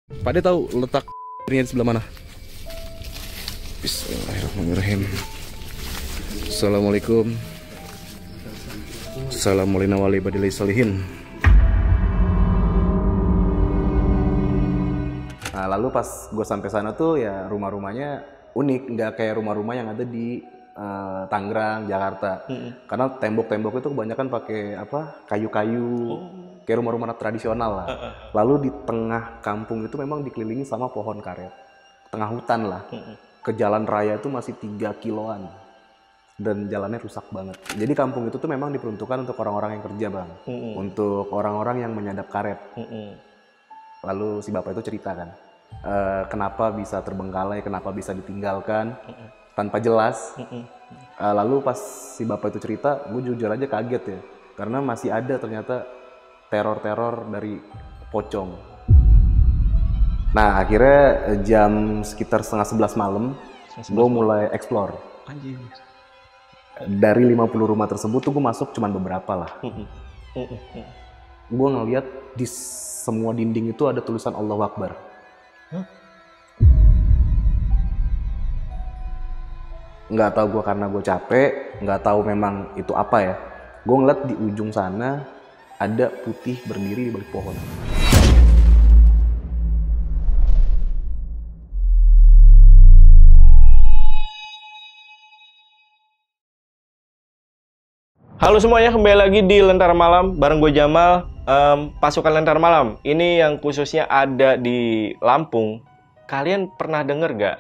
Pak De tahu letak di sebelah mana? Bismillahirrahmanirrahim. Assalamualaikum. Assalamualaikum warahmatullahi wabarakatuh. Nah, lalu pas gue sampai sana tuh ya rumah-rumahnya unik, nggak kayak rumah-rumah yang ada di Tangerang, Jakarta. Karena tembok-tembok itu kebanyakan pakai apa? Kayu-kayu. Kayak rumah-rumah tradisional lah. Lalu di tengah kampung itu memang dikelilingi sama pohon karet. Tengah hutan lah. Ke jalan raya itu masih 3 kiloan. Dan jalannya rusak banget. Jadi kampung itu tuh memang diperuntukkan untuk orang-orang yang kerja, Bang. Untuk orang-orang yang menyadap karet. Lalu si bapak itu cerita kan. Kenapa bisa terbengkalai, kenapa bisa ditinggalkan. Tanpa jelas. Lalu pas si bapak itu cerita, gue jujur aja kaget ya. Karena masih ada ternyata teror-teror dari pocong. Nah, akhirnya jam sekitar setengah 11 malam, gue mulai explore. Anjir. Dari 50 rumah tersebut tuh gue masuk cuman beberapa lah. Gue ngeliat di semua dinding itu ada tulisan Allahu Akbar. Nggak tahu gue karena gue capek, nggak tahu memang itu apa ya. Gue ngeliat di ujung sana ada putih berdiri di balik pohon. Halo semuanya, kembali lagi di Lentera Malam bareng gue Jamal. Pasukan Lentera Malam ini yang khususnya ada di Lampung. Kalian pernah denger gak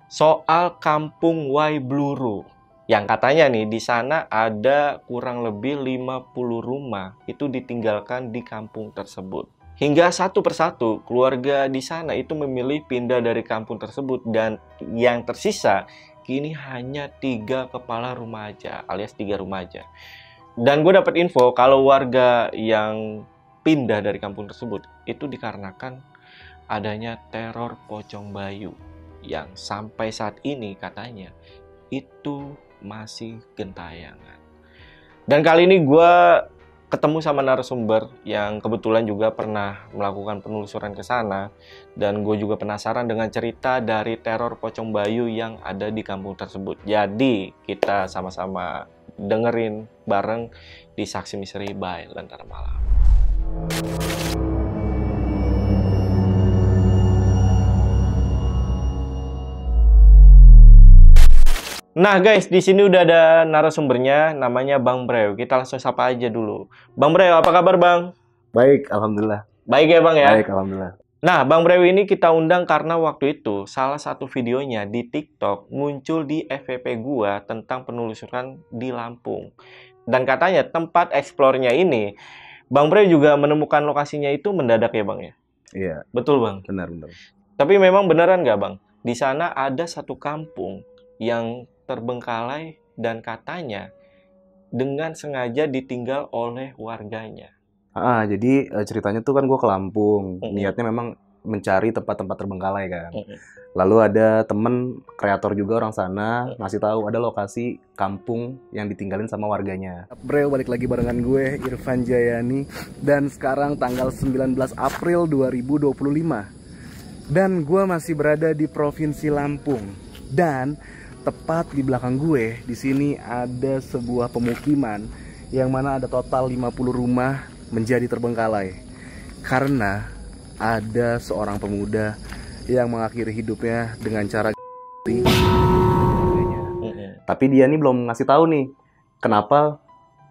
soal Kampung Waibluru? Yang katanya nih di sana ada kurang lebih 50 rumah itu ditinggalkan di kampung tersebut. Hingga satu persatu keluarga di sana itu memilih pindah dari kampung tersebut, dan yang tersisa kini hanya 3 kepala rumah aja, alias 3 rumah aja. Dan gue dapat info kalau warga yang pindah dari kampung tersebut itu dikarenakan adanya teror pocong bayu yang sampai saat ini katanya itu masih gentayangan. Dan kali ini gue ketemu sama narasumber yang kebetulan juga pernah melakukan penelusuran ke sana, dan gue juga penasaran dengan cerita dari teror pocong bayu yang ada di kampung tersebut. Jadi kita sama-sama dengerin bareng di Saksi Misteri by Lentera Malam. Nah guys, di sini udah ada narasumbernya, namanya Bang Brew. Kita langsung sapa aja dulu. Bang Brew, apa kabar Bang? Baik, alhamdulillah. Baik ya Bang ya? Baik, alhamdulillah. Nah, Bang Brew ini kita undang karena waktu itu salah satu videonya di TikTok muncul di FYP gua tentang penelusuran di Lampung. Dan katanya tempat eksplornya ini, Bang Brew juga menemukan lokasinya itu mendadak ya Bang ya? Iya. Betul Bang? Benar. Tapi memang beneran nggak Bang? Di sana ada satu kampung yang terbengkalai dan katanya dengan sengaja ditinggal oleh warganya. Jadi ceritanya tuh kan gue ke Lampung. Niatnya memang mencari tempat-tempat terbengkalai kan. Lalu ada temen kreator juga orang sana ngasih tahu ada lokasi kampung yang ditinggalin sama warganya. Bro, balik lagi barengan gue Irfan Jayani, dan sekarang tanggal 19 April 2025. Dan gue masih berada di Provinsi Lampung. Dan tepat di belakang gue di sini ada sebuah pemukiman yang mana ada total 50 rumah menjadi terbengkalai karena ada seorang pemuda yang mengakhiri hidupnya dengan cara tapi dia nih belum ngasih tahu nih kenapa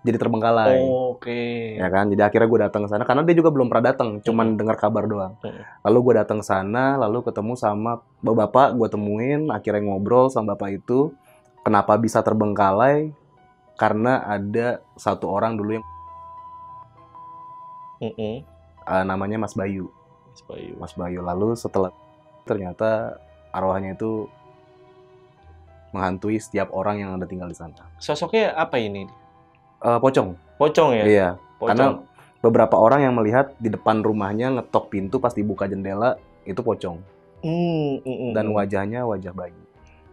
jadi terbengkalai. Oke. Ya kan, jadi akhirnya gue datang ke sana karena dia juga belum pernah datang, cuman dengar kabar doang. Lalu gue datang ke sana, lalu ketemu sama bapak, gue temuin, akhirnya ngobrol sama bapak itu kenapa bisa terbengkalai, karena ada satu orang dulu yang namanya Mas Bayu. Mas Bayu. Lalu setelah ternyata arwahnya itu menghantui setiap orang yang ada tinggal di sana. Sosoknya apa ini? Pocong. Pocong ya? Iya. Pocong. Karena beberapa orang yang melihat di depan rumahnya ngetok pintu pas dibuka jendela itu pocong. Dan wajahnya wajah Bayu.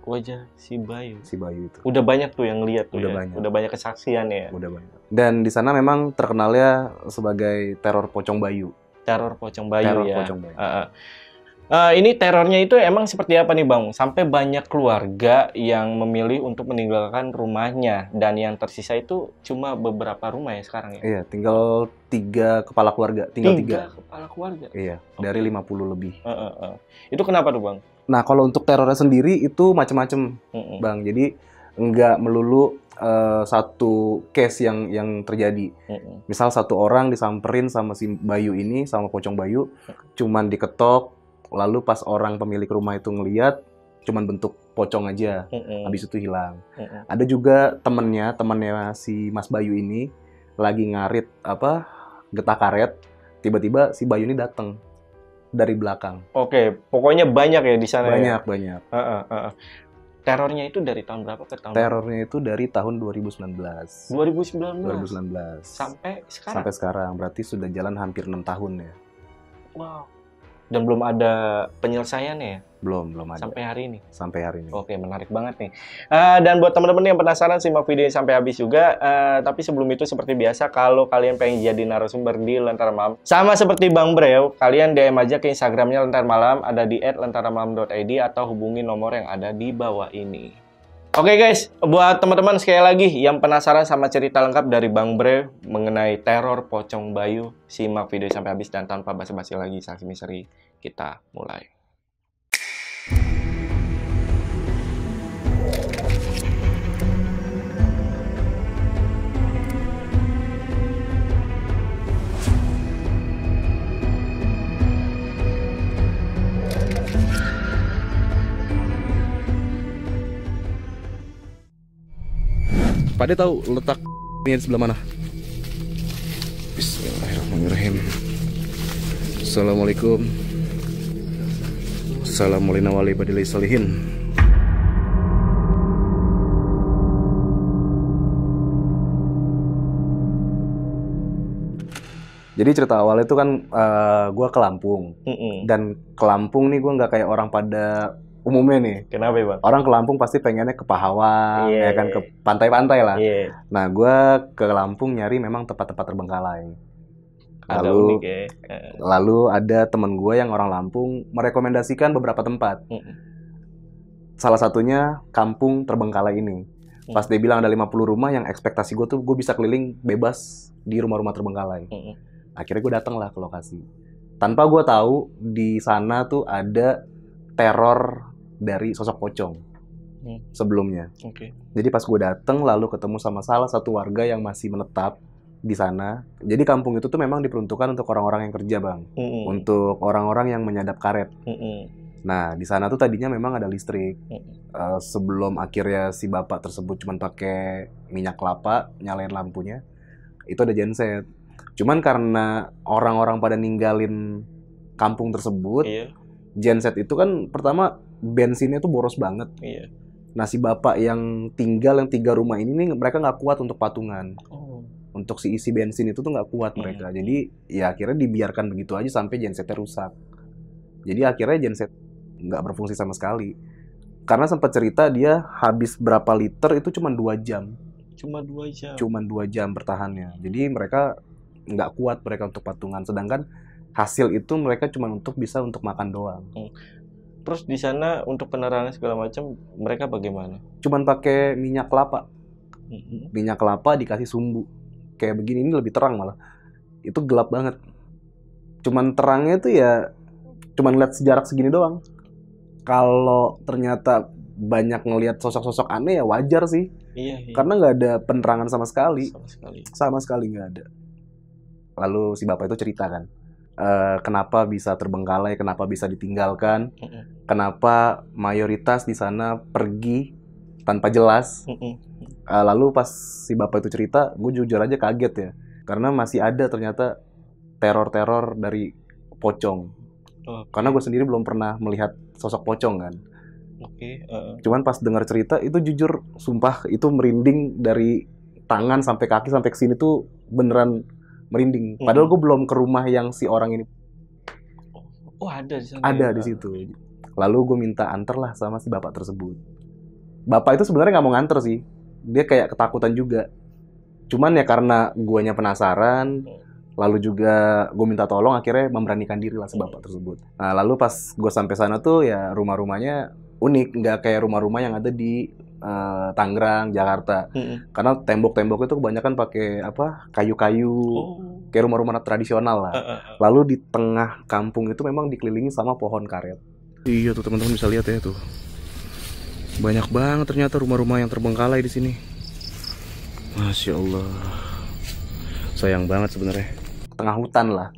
Wajah si Bayu. Si Bayu itu. Udah banyak tuh yang lihat tuh. Udah ya? banyak. Udah banyak kesaksian ya. Udah banyak. Dan di sana memang terkenalnya sebagai teror pocong Bayu. Teror pocong Bayu teror ya. Pocong Bayu. Ini terornya itu emang seperti apa nih Bang? Sampai banyak keluarga yang memilih untuk meninggalkan rumahnya dan yang tersisa itu cuma beberapa rumah ya sekarang ya? Iya, tinggal 3 kepala keluarga, tinggal 3. Kepala keluarga? Iya, dari 50 lebih. Itu kenapa tuh Bang? Nah, kalau untuk terornya sendiri itu macam-macam, Bang. Jadi nggak melulu satu case yang terjadi. Misal satu orang disamperin sama si Bayu ini, sama Pocong Bayu, cuman diketok, lalu pas orang pemilik rumah itu ngeliat, cuman bentuk pocong aja, habis itu hilang. Ada juga temennya si Mas Bayu ini lagi ngarit getah karet, tiba-tiba si Bayu ini datang dari belakang. Oke, pokoknya banyak ya di sana. Banyak. Terornya itu dari tahun berapa ke tahun? Terornya itu dari tahun 2019. 2019. Sampai sekarang. Sampai sekarang, berarti sudah jalan hampir 6 tahun ya. Wow. Dan belum ada penyelesaiannya ya? Belum ada. Sampai hari ini? Sampai hari ini. Oke, menarik banget nih. Dan buat teman-teman yang penasaran, simak videonya sampai habis juga. Tapi sebelum itu, seperti biasa, kalau kalian pengen jadi narasumber di Lentera Malam, sama seperti Bang Breu, kalian DM aja ke Instagramnya Lentera Malam, ada di @lentaramalam.id atau hubungi nomor yang ada di bawah ini. Oke guys, buat teman-teman sekali lagi yang penasaran sama cerita lengkap dari Bang Breu mengenai teror Pocong Bayu, simak video sampai habis dan tanpa basa-basi lagi, saksi misteri, kita mulai. Pak De tahu letak ini di sebelah mana? Bismillahirrahmanirrahim. Assalamualaikum. Assalamualaikum warahmatullahi wabarakatuh. Jadi cerita awalnya itu kan gue ke Lampung. Dan ke Lampung nih gue nggak kayak orang pada umumnya nih. Kenapa ya Bang? Orang ke Lampung pasti pengennya ke Pahawang, ya kan, ke pantai-pantai lah. Nah, gue ke Lampung nyari memang tempat-tempat terbengkalai. Lalu ada temen gue yang orang Lampung merekomendasikan beberapa tempat. Salah satunya kampung terbengkalai ini. Pas dia bilang ada 50 rumah, yang ekspektasi gue tuh gue bisa keliling bebas di rumah-rumah terbengkalai. Akhirnya gue datang lah ke lokasi. Tanpa gue tahu di sana tuh ada teror dari sosok pocong sebelumnya. Jadi pas gue dateng lalu ketemu sama salah satu warga yang masih menetap di sana. Jadi kampung itu tuh memang diperuntukkan untuk orang-orang yang kerja, Bang. Untuk orang-orang yang menyadap karet. Nah, di sana tuh tadinya memang ada listrik. Sebelum akhirnya si bapak tersebut cuma pakai minyak kelapa nyalain lampunya, itu ada genset. Cuman karena orang-orang pada ninggalin kampung tersebut, genset itu kan pertama bensinnya tuh boros banget. Nah, si bapak yang tinggal yang 3 rumah ini nih, mereka nggak kuat untuk patungan. Untuk si isi bensin itu tuh nggak kuat mereka. Jadi ya akhirnya dibiarkan begitu aja sampai gensetnya rusak. Jadi akhirnya genset nggak berfungsi sama sekali. Karena sempat cerita dia habis berapa liter itu cuma 2 jam. Cuma 2 jam? Cuma 2 jam bertahannya. Jadi mereka nggak kuat mereka untuk patungan. Sedangkan hasil itu mereka cuma bisa untuk makan doang. Terus di sana untuk penerangan segala macam mereka bagaimana? Cuman pakai minyak kelapa. Minyak kelapa dikasih sumbu. Kayak begini, ini lebih terang malah. Itu gelap banget. Cuman terangnya tuh ya cuman lihat sejarak segini doang. Kalau ternyata banyak ngelihat sosok-sosok aneh ya wajar sih. Karena nggak ada penerangan sama sekali. Sama sekali nggak ada. Lalu si bapak itu cerita kan. Kenapa bisa terbengkalai, kenapa bisa ditinggalkan, kenapa mayoritas di sana pergi tanpa jelas. Lalu pas si bapak itu cerita, gue jujur aja kaget ya, karena masih ada ternyata teror-teror dari pocong. Karena gue sendiri belum pernah melihat sosok pocong kan. Cuman pas dengar cerita itu jujur, sumpah itu merinding dari tangan sampai kaki sampai ke sini tuh beneran merinding. Padahal gue belum ke rumah yang si orang ini. Ada di sana. Ada di situ. Lalu gue minta anter lah sama si bapak tersebut. Bapak itu sebenarnya nggak mau nganter sih. Dia kayak ketakutan juga. Cuman ya karena guanya penasaran, Lalu juga gue minta tolong, akhirnya memberanikan diri lah si bapak tersebut. Nah, lalu pas gue sampai sana tuh ya rumah-rumahnya unik, nggak kayak rumah-rumah yang ada di Tangerang, Jakarta. Karena tembok-tembok itu kebanyakan pakai apa, kayu-kayu, kayak rumah-rumah tradisional lah. Lalu di tengah kampung itu memang dikelilingi sama pohon karet. Iya tuh teman-teman bisa lihat ya tuh. Banyak banget ternyata rumah-rumah yang terbengkalai di sini. Masya Allah. Sayang banget sebenarnya. Tengah hutan lah.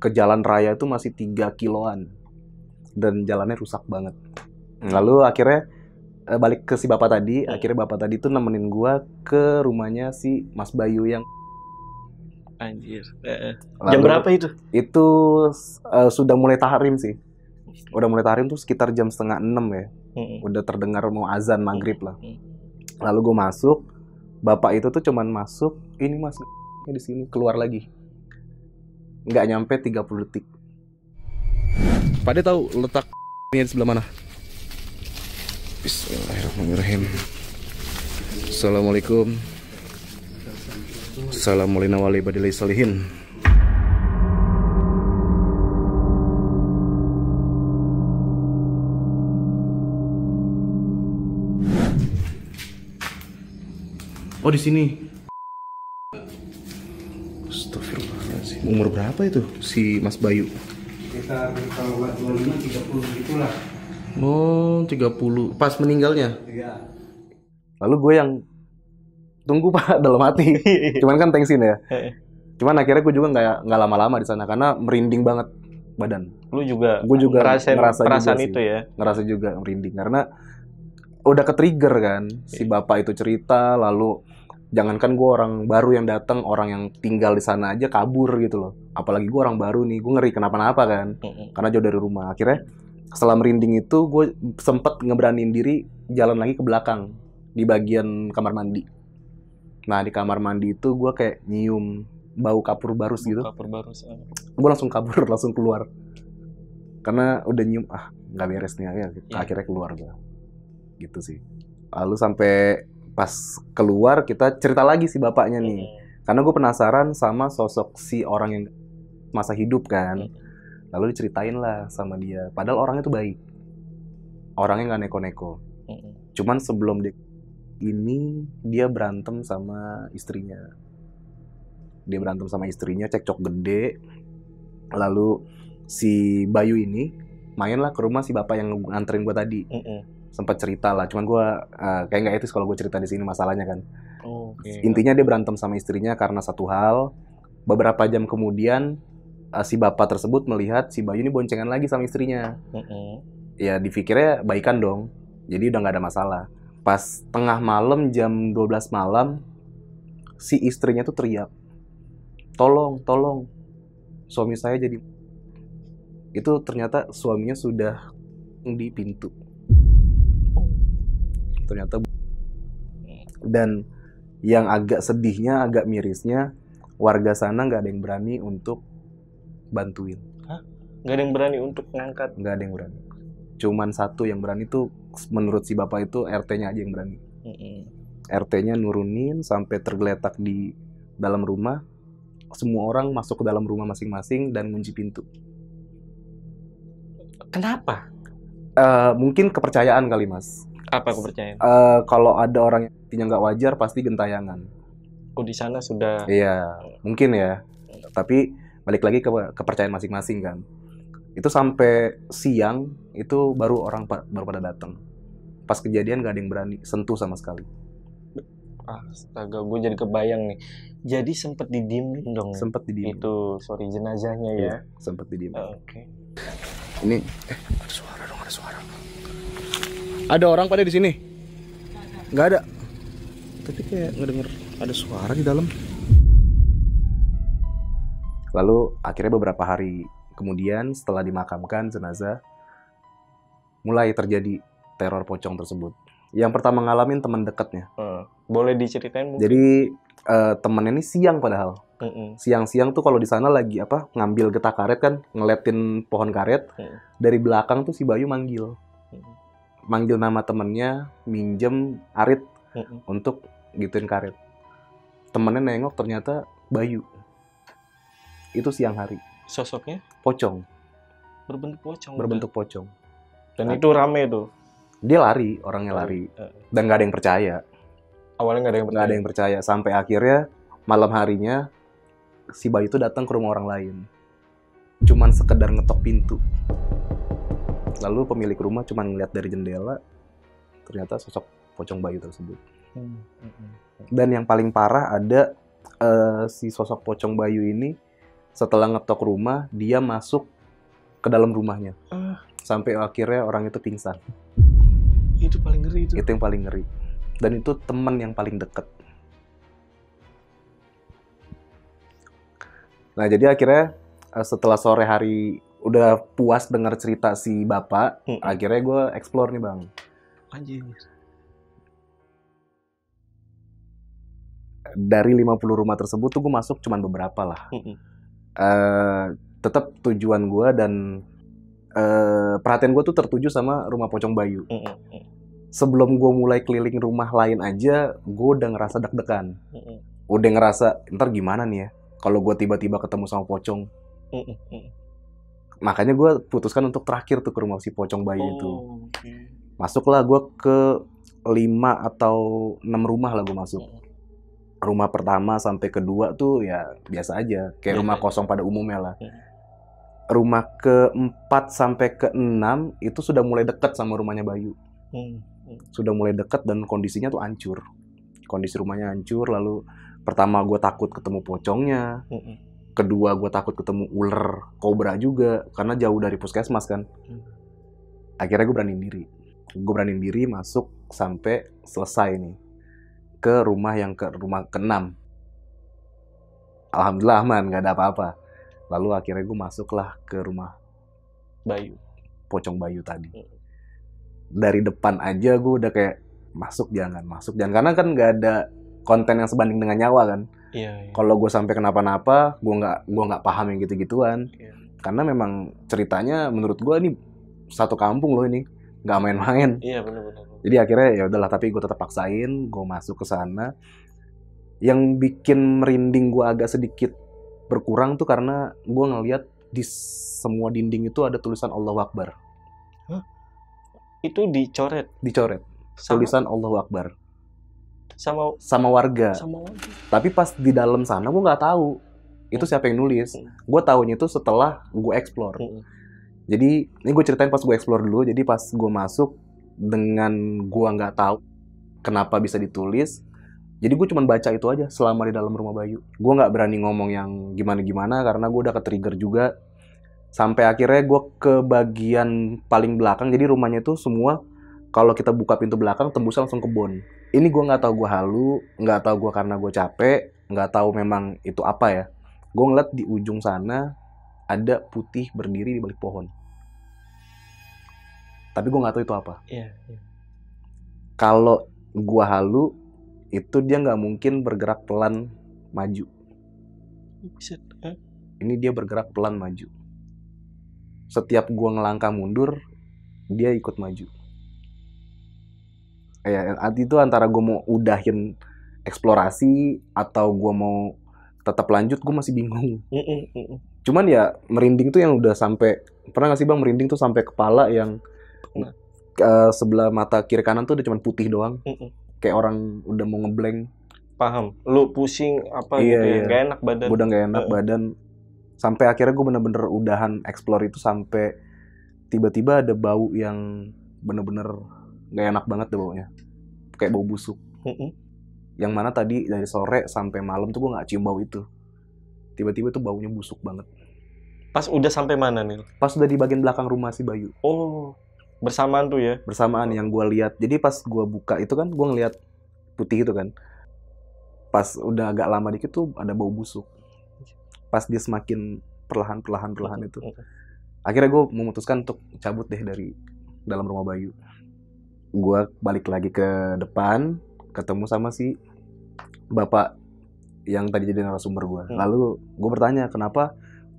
Ke jalan raya itu masih 3 kiloan. Dan jalannya rusak banget. Lalu akhirnya balik ke si bapak tadi. Akhirnya bapak tadi tuh nemenin gua ke rumahnya si Mas Bayu yang... Anjir. Lalu, jam berapa itu? Itu sudah mulai tahrim sih. Udah mulai tahrim tuh sekitar jam 5:30 ya. Udah terdengar mau azan maghrib lah. Lalu gue masuk. Bapak itu tuh cuman masuk. Ini mas di sini, keluar lagi. Nggak nyampe 30 detik. Pade tahu letak ini di sebelah mana? Bismillahirrahmanirrahim. Assalamualaikum. Assalamualaikum warahmatullahi wabarakatuh. Oh di sini. Astagfirullahaladzim. Umur berapa itu si Mas Bayu? Kita kalau 25-30 gitulah. Oh 30. Pas meninggalnya? Iya. Lalu gue yang tunggu pak dalam hati. Cuman kan tensin ya. Cuman akhirnya gue juga nggak lama-lama di sana karena merinding banget badan. Lu juga, Gue juga ngerasain perasaan juga itu ya? Ngerasa juga merinding karena udah ke-trigger kan. Si bapak itu cerita, lalu jangankan gue orang baru yang datang, orang yang tinggal di sana aja kabur gitu loh. Apalagi gue orang baru nih, gue ngeri kenapa-napa kan. Karena jauh dari rumah. Akhirnya setelah merinding itu gue sempet ngeberaniin diri jalan lagi ke belakang di bagian kamar mandi. Nah di kamar mandi itu gue kayak nyium bau kapur barus gitu. Kapur barus. Gue langsung kabur, langsung keluar. Karena udah nyium, nggak beres nih. Akhirnya keluar gue. Gitu sih. Lalu sampai pas keluar kita cerita lagi si bapaknya nih. Karena gue penasaran sama sosok si orang yang masa hidup kan. Lalu diceritain lah sama dia. Padahal orangnya tuh baik. Orangnya nggak neko-neko. Cuman sebelum ini dia berantem sama istrinya. Dia berantem sama istrinya, cekcok gede. Lalu si Bayu ini mainlah ke rumah si bapak yang nganterin gue tadi. Sempat cerita lah, cuman gue kayak nggak etis kalau gue cerita di sini masalahnya kan. Intinya dia berantem sama istrinya karena satu hal. Beberapa jam kemudian si bapak tersebut melihat si Bayu ini boncengan lagi sama istrinya. Ya dipikirnya baikan dong, jadi udah nggak ada masalah. Pas tengah malam jam 12 malam si istrinya tuh teriak, tolong, tolong, suami saya jadi... Itu ternyata suaminya sudah di pintu. Ternyata. Dan yang agak sedihnya, agak mirisnya, warga sana nggak ada yang berani untuk bantuin. Nggak ada yang berani untuk ngangkat? Nggak ada yang berani. Cuman satu yang berani tuh, menurut si bapak itu RT-nya aja yang berani. RT-nya nurunin sampai tergeletak di dalam rumah. Semua orang masuk ke dalam rumah masing-masing dan ngunci pintu. Kenapa? Mungkin kepercayaan kali mas. Apa kepercayaan? Kalau ada orang yang nggak wajar pasti gentayangan. Oh di sana sudah. Iya, mungkin ya. Tapi balik lagi ke kepercayaan masing-masing kan. Itu sampai siang itu baru pada datang. Pas kejadian nggak ada yang berani sentuh sama sekali. Astaga, gue jadi kebayang nih. Jadi sempet didiemin dong. Sempet didiemin. Itu jenazahnya ya. Sempet didiemin. Oke. Ini ada suara dong, ada suara. Ada orang pada di sini? Nggak ada. Tapi kayak ngedenger ada suara di dalam. Lalu akhirnya beberapa hari kemudian setelah dimakamkan jenazah, mulai terjadi teror pocong tersebut. Yang pertama ngalamin teman dekatnya. Boleh diceritain mungkin? Jadi temennya ini siang padahal. Siang-siang tuh kalau di sana lagi ngambil getah karet kan, ngeliatin pohon karet. Dari belakang tuh si Bayu manggil. Manggil nama temennya, minjem arit untuk gituin karet. Temennya nengok ternyata Bayu. itu siang hari. Sosoknya Pocong, berbentuk pocong. berbentuk pocong. Dan itu rame tuh. Dia lari, orangnya lari. Dan nggak ada yang percaya. Awalnya nggak ada yang Nggak ada yang percaya. Sampai akhirnya malam harinya si bayi itu datang ke rumah orang lain. Cuman sekedar ngetok pintu. Lalu pemilik rumah cuman ngeliat dari jendela, ternyata sosok pocong bayi tersebut. Dan yang paling parah ada si sosok pocong bayu ini setelah ngetok rumah, dia masuk ke dalam rumahnya. Sampai akhirnya orang itu pingsan. Itu paling ngeri itu. Itu yang paling ngeri. Dan itu teman yang paling dekat. Nah, jadi akhirnya setelah sore hari udah puas dengar cerita si bapak, akhirnya gue explore nih, Bang. Anjir. Dari 50 rumah tersebut tuh gue masuk cuman beberapa lah. Tetap tujuan gue dan perhatian gue tuh tertuju sama rumah pocong bayu. Sebelum gue mulai keliling rumah lain aja, gue udah ngerasa deg-degan. Udah ngerasa, ntar gimana nih ya kalau gue tiba-tiba ketemu sama pocong. Makanya gue putuskan untuk terakhir tuh ke rumah si pocong bayi itu. Masuklah gue ke 5 atau 6 rumah lah gue masuk. Rumah pertama sampai kedua tuh ya biasa aja, kayak rumah kosong pada umumnya lah. Rumah ke-4 sampai ke-6 itu sudah mulai dekat sama rumahnya Bayu. Sudah mulai dekat dan kondisinya tuh hancur. Kondisi rumahnya hancur, lalu pertama gue takut ketemu pocongnya. Kedua gue takut ketemu ular kobra juga, karena jauh dari puskesmas kan. Akhirnya gue beraniin diri. Gue beraniin diri masuk sampai selesai nih. Ke rumah ke-6. Alhamdulillah aman, gak ada apa-apa. Lalu akhirnya gue masuklah ke rumah Bayu. pocong Bayu tadi. Dari depan aja gue udah kayak masuk jangan. Karena kan gak ada konten yang sebanding dengan nyawa kan. Iya. Kalau gue sampai kenapa-napa, gue nggak paham yang gitu-gituan. Karena memang ceritanya menurut gue ini satu kampung loh ini, nggak main-main. Iya benar-benar. Jadi akhirnya ya udahlah, tapi gue tetap paksain, gue masuk ke sana. Yang bikin merinding gue agak sedikit berkurang tuh karena gue ngeliat di semua dinding itu ada tulisan Allahu Akbar. Itu dicoret. Tulisan Allahu Akbar. Sama warga. Tapi pas di dalam sana gue nggak tahu itu siapa yang nulis. Gue tahunya itu setelah gue explore. Jadi ini gue ceritain pas gue explore dulu. Jadi pas gue masuk dengan gue nggak tahu kenapa bisa ditulis. Jadi gue cuma baca itu aja selama di dalam rumah Bayu. Gue nggak berani ngomong yang gimana-gimana karena gue udah ke-trigger juga. Sampai akhirnya gue ke bagian paling belakang. Jadi rumahnya itu semua kalau kita buka pintu belakang tembusnya langsung kebun. Ini gue nggak tahu gue halu, nggak tahu gue karena gue capek, nggak tahu memang itu apa ya. Gue ngeliat di ujung sana ada putih berdiri di balik pohon. Tapi gue nggak tahu itu apa. Iya. Kalau gue halu, itu dia nggak mungkin bergerak pelan maju. Ini dia bergerak pelan maju. Setiap gue ngelangkah mundur, dia ikut maju. Ya, itu antara gue mau udahin eksplorasi atau gue mau tetap lanjut, gue masih bingung. Cuman ya merinding tuh yang udah sampai, pernah nggak sih Bang merinding tuh sampai kepala yang sebelah mata kiri kanan tuh udah cuma putih doang. Kayak orang udah mau ngeblank. Paham. Lu pusing apa gitu ya, nggak enak badan. Udah nggak enak badan. Sampai akhirnya gue bener-bener udahan explore itu sampai tiba-tiba ada bau yang bener-bener nggak enak banget deh baunya. Kayak bau busuk. Yang mana tadi dari sore sampai malam tuh gue nggak cium bau itu. Tiba-tiba tuh baunya busuk banget. Pas udah sampai mana nih? Pas udah di bagian belakang rumah si Bayu. Oh, bersamaan tuh ya? Bersamaan yang gue lihat. Jadi pas gue buka itu kan gue ngeliat putih itu kan. Pas udah agak lama dikit tuh ada bau busuk. Pas dia semakin perlahan itu. Akhirnya gue memutuskan untuk cabut deh dari dalam rumah Bayu. Gue balik lagi ke depan, ketemu sama si bapak yang tadi jadi narasumber gue. Lalu gue bertanya kenapa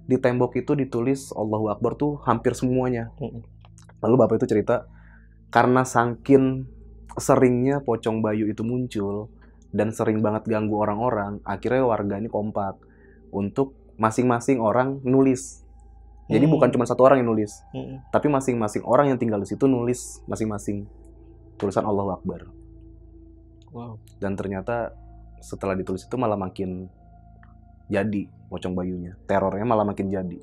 di tembok itu ditulis Allahu Akbar tuh hampir semuanya. Lalu bapak itu cerita karena saking seringnya pocong Bayu itu muncul dan sering banget ganggu orang-orang, akhirnya warga ini kompak untuk masing-masing orang nulis. Jadi bukan cuma satu orang yang nulis, tapi masing-masing orang yang tinggal di situ nulis masing-masing tulisan Allahu Akbar. Wow. Dan ternyata setelah ditulis itu malah makin jadi pocong bayunya. Terornya malah makin jadi.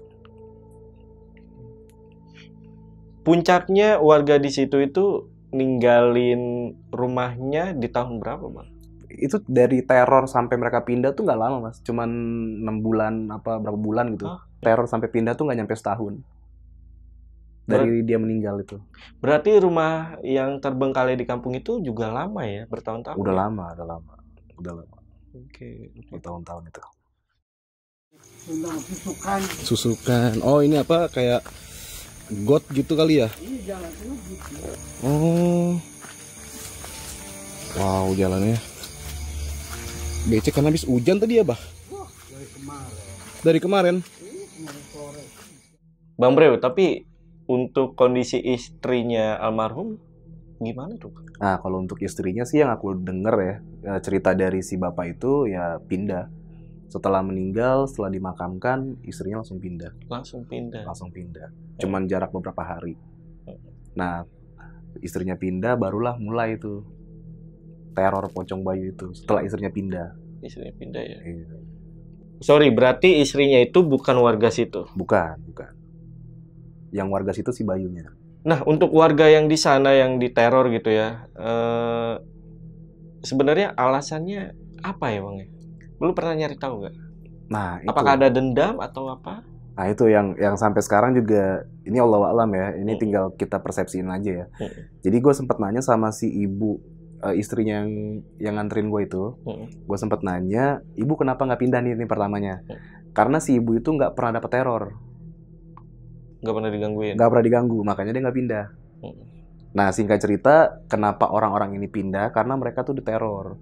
Puncaknya warga di situ itu ninggalin rumahnya di tahun berapa, Bang? Itu dari teror sampai mereka pindah tuh nggak lama, Mas. Cuman 6 bulan apa berapa bulan gitu. Teror sampai pindah tuh nggak nyampe setahun. Dari dia meninggal itu. Berarti rumah yang terbengkalai di kampung itu juga lama ya, bertahun-tahun? Udah ya? lama. Oke. Bertahun-tahun itu. Tentang susukan. Susukan. Oh, ini apa kayak got gitu kali ya? Ini jalan itu gitu. Oh. Wow, jalannya. Becek karena habis hujan tadi ya, Bah? Wah, dari kemarin. Dari kemarin. Kemarin sore. Bang Breu, tapi untuk kondisi istrinya almarhum gimana tuh? Nah, kalau untuk istrinya sih yang aku denger ya, cerita dari si bapak itu ya pindah. Setelah meninggal, setelah dimakamkan, istrinya langsung pindah. Langsung pindah. Cuman jarak beberapa hari. Nah, istrinya pindah, barulah mulai itu teror pocong bayu itu. Setelah istrinya pindah. Istrinya pindah ya? Iya. Sorry, berarti istrinya itu bukan warga situ? Bukan. Yang warga situ si bayunya. Nah, untuk warga yang di sana yang diteror gitu ya, sebenarnya alasannya apa ya, Bang? Lu pernah nyari tahu nggak? Nah, itu. Apakah ada dendam atau apa? Nah, itu yang sampai sekarang juga ini Allahu a'lam ya. Ini tinggal kita persepsiin aja ya. Jadi gue sempat nanya sama si ibu istrinya yang nganterin gue itu. Gue sempat nanya, "Ibu kenapa nggak pindah nih ini pertamanya?" Karena si ibu itu nggak pernah dapat teror. Nggak pernah digangguin? Nggak pernah diganggu, makanya dia nggak pindah. Nah, singkat cerita, kenapa orang-orang ini pindah? Karena mereka tuh diteror.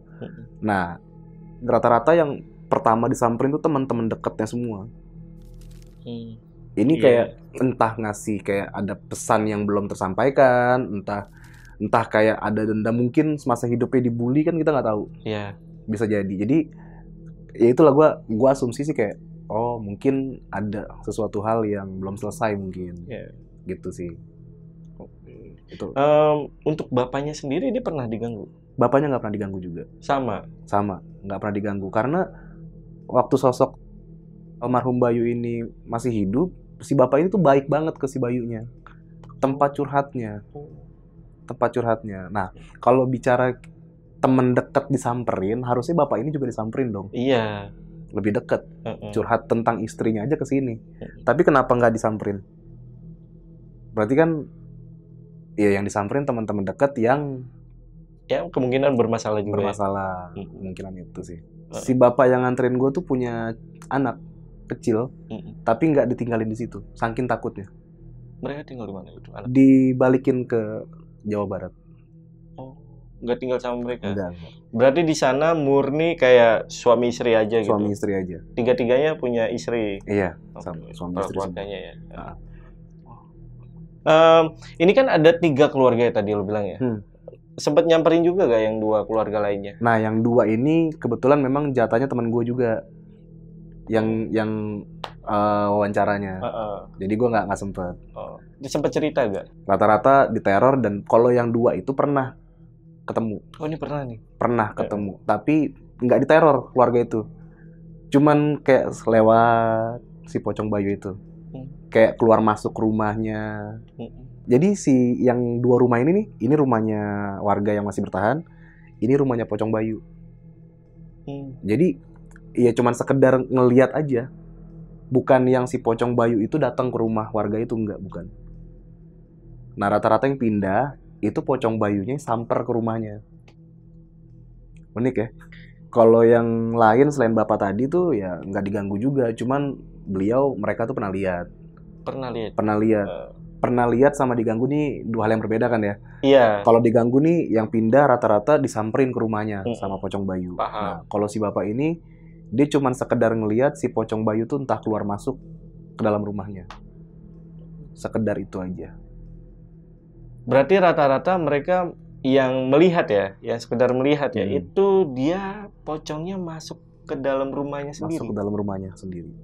Nah, rata-rata yang pertama disamperin tuh teman-teman dekatnya semua. Ini kayak entah ngasih kayak ada pesan yang belum tersampaikan, entah kayak ada dendam, mungkin semasa hidupnya dibully kan kita nggak tahu. Iya. Bisa jadi. Jadi ya itulah gua asumsi sih kayak oh mungkin ada sesuatu hal yang belum selesai mungkin. Gitu sih. Itu. Untuk bapaknya sendiri dia pernah diganggu? Bapaknya nggak pernah diganggu juga. Sama, nggak pernah diganggu karena waktu sosok almarhum Bayu ini masih hidup, si bapak ini tuh baik banget ke si Bayunya. Tempat curhatnya. Nah, kalau bicara temen deket disamperin, harusnya bapak ini juga disamperin dong. Iya. Lebih deket. Curhat tentang istrinya aja ke sini. Tapi kenapa nggak disamperin? Berarti kan ya yang disamperin teman-teman dekat yang ya kemungkinan bermasalah juga. Bermasalah. Kemungkinan itu sih. Si bapak yang nganterin gue tuh punya anak kecil, tapi nggak ditinggalin di situ, saking takutnya. Mereka tinggal di mana itu? Anak? Dibalikin ke Jawa Barat. Oh, nggak tinggal sama mereka? Enggak. Berarti di sana murni kayak suami istri aja gitu? Suami istri aja. Tiga-tiganya punya istri? Iya, suami istri keluarganya ya. Nah. Ini kan ada 3 keluarga ya tadi lo bilang ya? Sempat nyamperin juga gak yang 2 keluarga lainnya? Nah, yang 2 ini kebetulan memang jatahnya teman gue juga yang wawancaranya. Jadi gue nggak sempet. Sempet cerita gak? Rata-rata diteror dan kalau yang 2 itu pernah ketemu. Oh, ini pernah nih? Pernah ketemu, tapi nggak diteror keluarga itu. Cuman kayak lewat si pocong bayu itu. Kayak keluar masuk rumahnya. Jadi si yang 2 rumah ini nih, ini rumahnya warga yang masih bertahan, ini rumahnya pocong bayu. Jadi ya cuman sekedar ngelihat aja. Bukan yang si pocong bayu itu datang ke rumah warga itu, bukan. Nah, rata-rata yang pindah itu pocong bayunya samper ke rumahnya. Unik ya. Kalau yang lain selain bapak tadi tuh ya nggak diganggu juga, cuman mereka tuh pernah lihat. Pernah lihat sama diganggu nih 2 hal yang berbeda kan ya? Iya. Kalau diganggu nih yang pindah rata-rata disamperin ke rumahnya sama pocong bayu. Nah, kalau si bapak ini dia cuman sekedar ngelihat si pocong bayu tuh entah keluar masuk ke dalam rumahnya. Sekedar itu aja. Berarti rata-rata mereka yang melihat ya, yang sekedar melihat ya, itu dia pocongnya masuk ke dalam rumahnya sendiri. Masuk ke dalam rumahnya sendiri.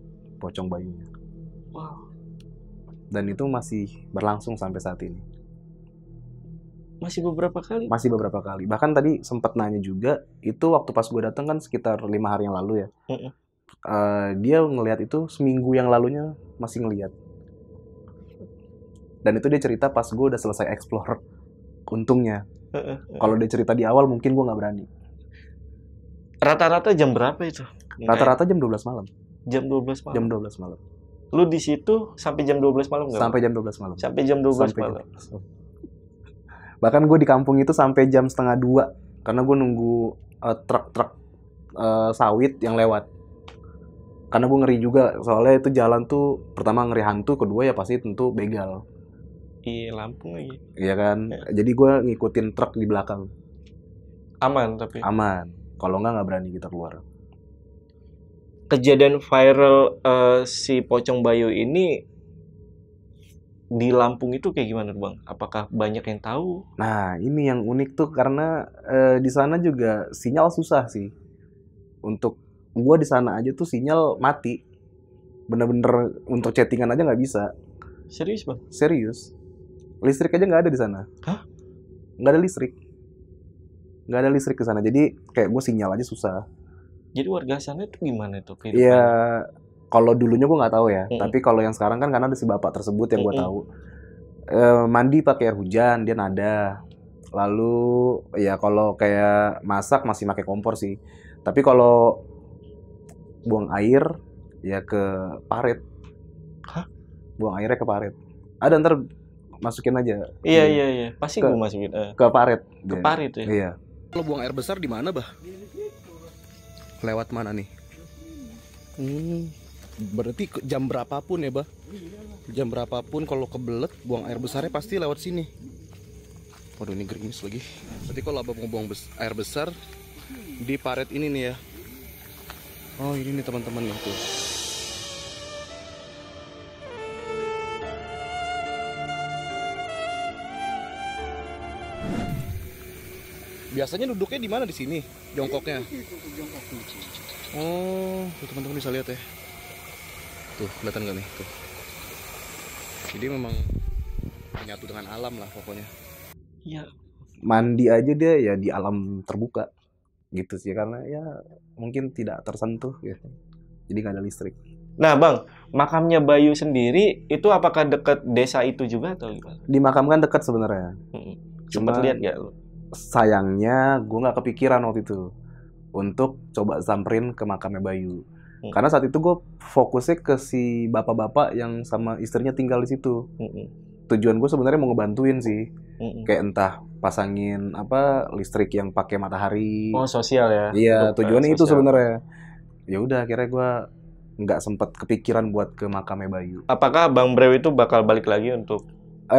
pocong bayunya. Wow. Dan itu masih berlangsung sampai saat ini. Masih beberapa kali? Masih beberapa kali. Bahkan tadi sempat nanya juga, itu waktu pas gue datang kan sekitar 5 hari yang lalu ya. Dia ngelihat itu seminggu yang lalunya masih ngelihat. Dan itu dia cerita pas gue udah selesai explore. Untungnya. Kalau dia cerita di awal mungkin gue nggak berani. Rata-rata jam berapa itu? Rata-rata jam 12 malam. Jam 12 malam? Jam 12 malam. Lu di situ sampai jam 12 malam nggak? Sampai jam 12 malam. Sampai jam 12 Sampai malam. Bahkan gue di kampung itu sampai jam 1:30 karena gue nunggu truk-truk sawit yang lewat. Karena gue ngeri juga soalnya itu jalan tuh pertama ngeri hantu, kedua ya pasti tentu begal. Iya, Lampung lagi. Iya kan? Jadi gue ngikutin truk di belakang. Aman tapi? Aman. Kalau nggak berani kita keluar. Kejadian viral si pocong bayu ini di Lampung itu kayak gimana Bang? Apakah banyak yang tahu? Nah, ini yang unik tuh karena di sana juga sinyal susah sih. Untuk gua di sana aja tuh sinyal mati. Bener-bener untuk chattingan aja nggak bisa. Serius Bang? Serius. Listrik aja nggak ada di sana. Hah? Nggak ada listrik. Nggak ada listrik di sana. Jadi kayak gue sinyal aja susah. Jadi warga sana itu gimana tuh? Iya. Kalau dulunya gue nggak tahu ya, tapi kalau yang sekarang kan karena ada si bapak tersebut yang gue tahu, mandi pakai air hujan dia nada, lalu ya kalau kayak masak masih pakai kompor sih, tapi kalau buang air ya ke parit. Hah? Buang airnya ke parit. Ada ntar masukin aja. Iya, pasti gue masukin ke parit. Ke parit ya. Iya. Kalau buang air besar di mana bah? Lewat mana nih? Berarti jam berapapun ya, Bah? Jam berapapun kalau kebelet buang air besarnya pasti lewat sini. Waduh, ini gerimis lagi. Berarti kalau Abang mau buang air besar di paret ini nih ya. Oh, ini nih teman-teman nih tuh. Biasanya duduknya di mana di sini? Jongkoknya. Oh, tuh teman-teman bisa lihat ya. Tuh, kelihatan gak nih? Tuh. Jadi memang menyatu dengan alam lah pokoknya. Iya. Mandi aja dia ya di alam terbuka. Gitu sih, karena ya mungkin tidak tersentuh gitu. Jadi gak ada listrik. Nah Bang, makamnya Bayu sendiri itu apakah dekat desa itu juga atau gimana? Dimakamkan dekat sebenarnya. Sempat lihat gak lu? Sayangnya gue gak kepikiran waktu itu untuk coba samperin ke makamnya Bayu. Karena saat itu gue fokusnya ke si bapak-bapak yang sama istrinya tinggal di situ. Tujuan gue sebenarnya mau ngebantuin sih, kayak entah pasangin apa listrik yang pakai matahari. Oh, sosial ya? Iya, tujuannya itu sebenarnya. Ya udah, akhirnya gue nggak sempet kepikiran buat ke makamnya Bayu. Apakah Bang Brew itu bakal balik lagi untuk?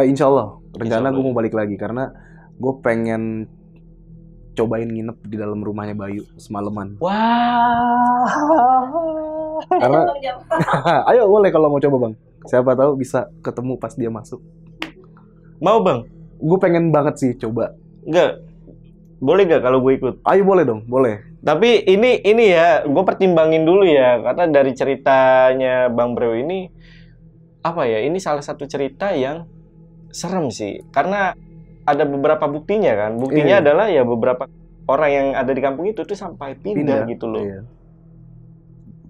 Insya Allah, rencana gue mau balik lagi karena gue pengen cobain nginep di dalam rumahnya Bayu semalaman. Wah. Karena ayo boleh kalau mau coba Bang. Siapa tahu bisa ketemu pas dia masuk. Mau Bang? Gue pengen banget sih coba. Enggak. Boleh gak kalau gue ikut? Ayo boleh dong, boleh. Tapi ini ya, gue pertimbangin dulu ya, karena dari ceritanya Bang Brew ini apa ya? Ini salah satu cerita yang serem sih, karena ada beberapa buktinya kan. Buktinya adalah ya beberapa orang yang ada di kampung itu tuh sampai pindah gitu loh. Iya.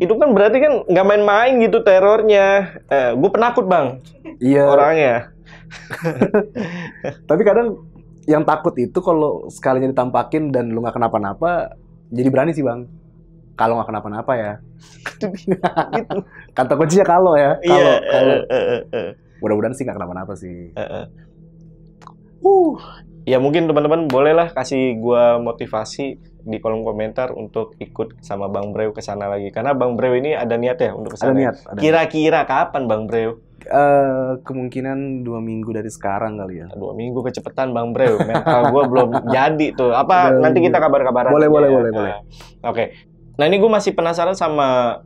Itu kan berarti kan nggak main-main gitu terornya. Gue penakut Bang. Iya. Orangnya. Tapi kadang yang takut itu kalau sekalinya ditampakin dan lu nggak kenapa-napa, jadi berani sih Bang. Kalau nggak kenapa-napa ya. Gitu. Kata kuncinya kalau ya. Kalau. Mudah-mudahan sih nggak kenapa-napa sih. Ya mungkin teman-teman bolehlah kasih gua motivasi di kolom komentar untuk ikut sama Bang Brew ke sana lagi. Karena Bang Brew ini ada niat ya untuk ke sana. Ada niat. Kira-kira kapan Bang Brew? Kemungkinan 2 minggu dari sekarang kali ya. 2 minggu kecepatan Bang Brew. Mental gua belum jadi tuh. Apa nanti kita kabar-kabaran? Boleh. Oke. Nah ini gue masih penasaran sama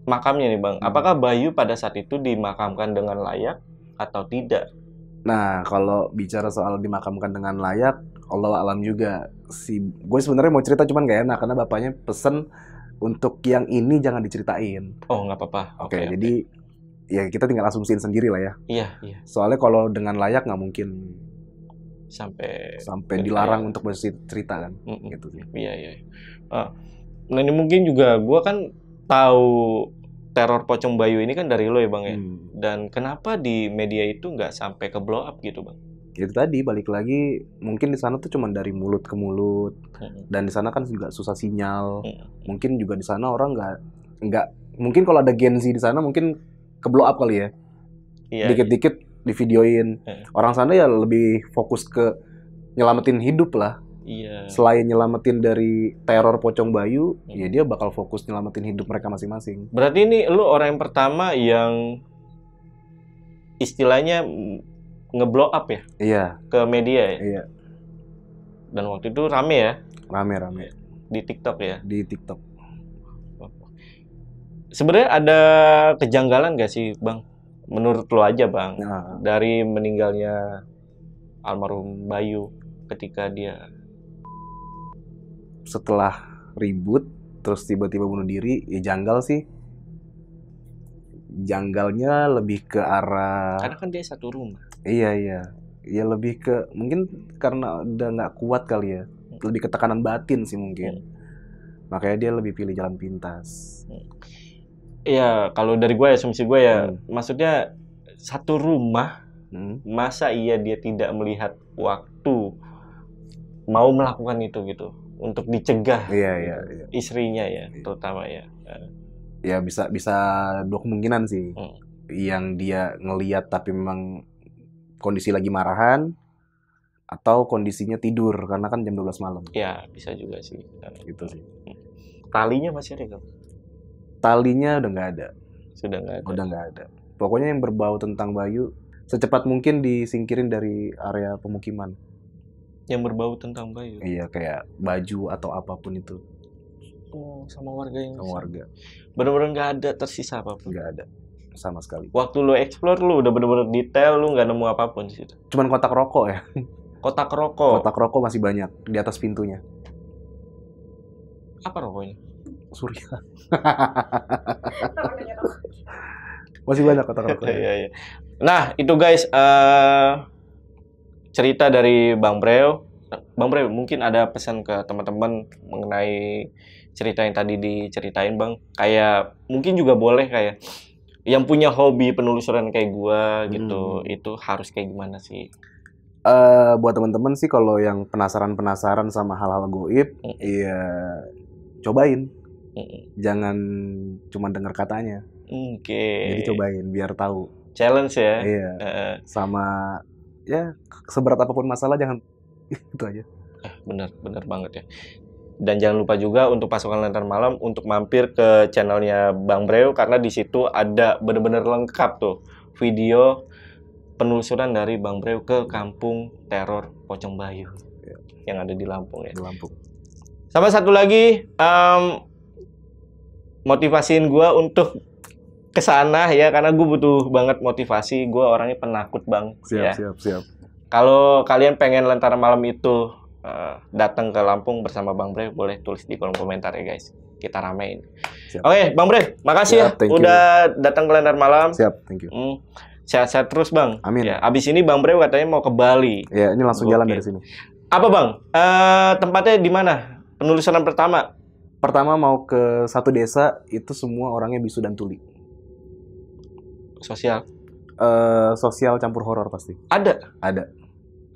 makamnya nih Bang. Apakah Bayu pada saat itu dimakamkan dengan layak atau tidak? Nah, kalau bicara soal dimakamkan dengan layak, Allah alam juga. Gue sebenarnya mau cerita cuman gak enak karena bapaknya pesen untuk yang ini jangan diceritain. Oh, nggak apa-apa. Oke, jadi ya kita tinggal asumsiin sendiri lah ya. Iya, iya. Soalnya kalau dengan layak nggak mungkin Sampai dilarang untuk bercerita kan. Gitu sih. Iya, iya. Nah, ini mungkin juga gue kan tahu teror Pocong Bayu ini kan dari lo ya Bang ya. Dan kenapa di media itu nggak sampai ke blow up gitu Bang? Itu tadi balik lagi, mungkin di sana tuh cuma dari mulut ke mulut, dan di sana kan juga susah sinyal. Mungkin juga di sana orang nggak mungkin kalau ada Gen Z di sana mungkin ke blow up kali ya. Iya, Dikit-dikit di videoin. Orang sana ya lebih fokus ke nyelamatin hidup lah. Iya. Selain nyelamatin dari teror Pocong Bayu, ya dia bakal fokus nyelamatin hidup mereka masing-masing. Berarti ini lu orang yang pertama yang istilahnya nge-blow up ya? Iya. Ke media ya? Iya. Dan waktu itu rame ya? Rame. Di TikTok ya? Di TikTok. Sebenarnya ada kejanggalan gak sih Bang? Menurut lo aja Bang, dari meninggalnya almarhum Bayu ketika dia setelah ribut terus tiba-tiba bunuh diri, ya janggal sih. Janggalnya lebih ke arah, karena kan dia satu rumah. Iya. Ya lebih ke mungkin karena udah nggak kuat kali ya. Lebih ke tekanan batin sih mungkin. Makanya dia lebih pilih jalan pintas. Iya, kalau dari gue ya, asumsi gue ya, maksudnya satu rumah, masa iya dia tidak melihat waktu mau melakukan itu gitu untuk dicegah Iya. istrinya ya, terutama ya. Ya bisa dua kemungkinan sih. Yang dia ngeliat tapi memang kondisi lagi marahan, atau kondisinya tidur karena kan jam 12 malam. Ya, bisa juga sih. Gitu sih. Talinya masih ada kan? Talinya udah nggak ada. Sudah nggak ada. Udah nggak ada. Pokoknya yang berbau tentang Bayu secepat mungkin disingkirin dari area pemukiman. Yang berbau tentang Bayu? Iya, kayak baju atau apapun itu. Oh, sama warga yang sama warga. Bener-bener nggak ada tersisa apapun? Nggak ada. Sama sekali. Waktu lu explore, lu udah bener-bener detail, lu nggak nemu apapun di situ? Cuman kotak rokok ya. Kotak rokok? Kotak rokok masih banyak di atas pintunya. Apa rokoknya? Surya. Masih banyak kotak rokok. Iya. Nah, itu guys, cerita dari Bang Breo. Bang Breo, mungkin ada pesan ke teman-teman mengenai cerita yang tadi diceritain Bang. Kayak, mungkin juga boleh kayak, yang punya hobi penelusuran kayak gua gitu, itu harus kayak gimana sih? Buat teman-teman sih kalau yang penasaran sama hal-hal goib, ya cobain. Jangan cuma dengar katanya. Jadi cobain biar tahu. Challenge ya. Iya. Sama ya seberat apapun masalah jangan itu aja. Bener banget ya. Dan jangan lupa juga untuk pasukan Lentera Malam untuk mampir ke channelnya Bang Breo karena di situ ada bener-bener lengkap tuh video penelusuran dari Bang Breo ke kampung teror Pocong Bayu yang ada di Lampung ya. Di Lampung. Sama satu lagi, motivasiin gue untuk kesana ya karena gue butuh banget motivasi. Gue orangnya penakut Bang. Siap. Kalau kalian pengen Lentera Malam itu datang ke Lampung bersama Bang Breo, boleh tulis di kolom komentar ya guys. Kita ramein. Oke, Bang Breo, makasih udah datang ke Lentera Malam. Siap, thank you. Sehat-sehat terus Bang. Amin. Ya, abis ini Bang Breo katanya mau ke Bali. Ya, ini langsung jalan dari sini. Apa Bang? Tempatnya di mana? Penelusuran pertama? Pertama mau ke satu desa, itu semua orangnya bisu dan tuli. Sosial? Sosial campur horor pasti. Ada?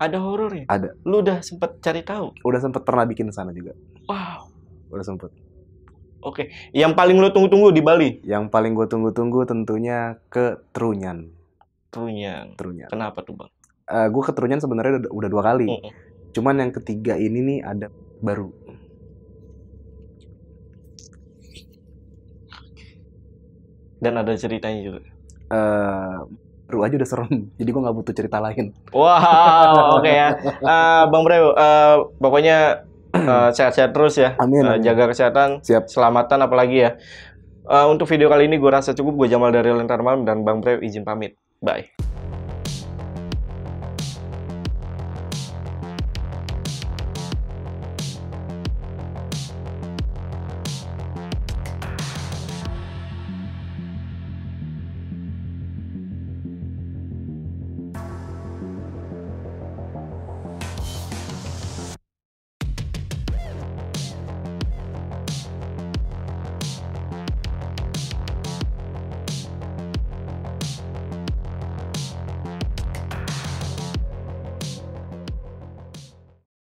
Ada horornya? Ada. Lu udah sempet cari tahu? Udah sempet pernah bikin di sana juga. Wow. Udah sempet. Oke. Yang paling lu tunggu-tunggu di Bali? Yang paling gue tunggu-tunggu tentunya ke Trunyan. Trunyan. Kenapa tuh Bang? Gue ke Trunyan sebenarnya udah 2 kali. Cuman yang ketiga ini nih ada baru. Dan ada ceritanya juga? Baru aja udah serem, jadi gue nggak butuh cerita lain. Wow, oke ya. Bang Breo, pokoknya sehat-sehat terus ya. Amin. Jaga kesehatan, Siap. Selamatan apalagi ya. Untuk video kali ini gue rasa cukup. Gue Jamal dari Lentera Malam dan Bang Breo izin pamit. Bye.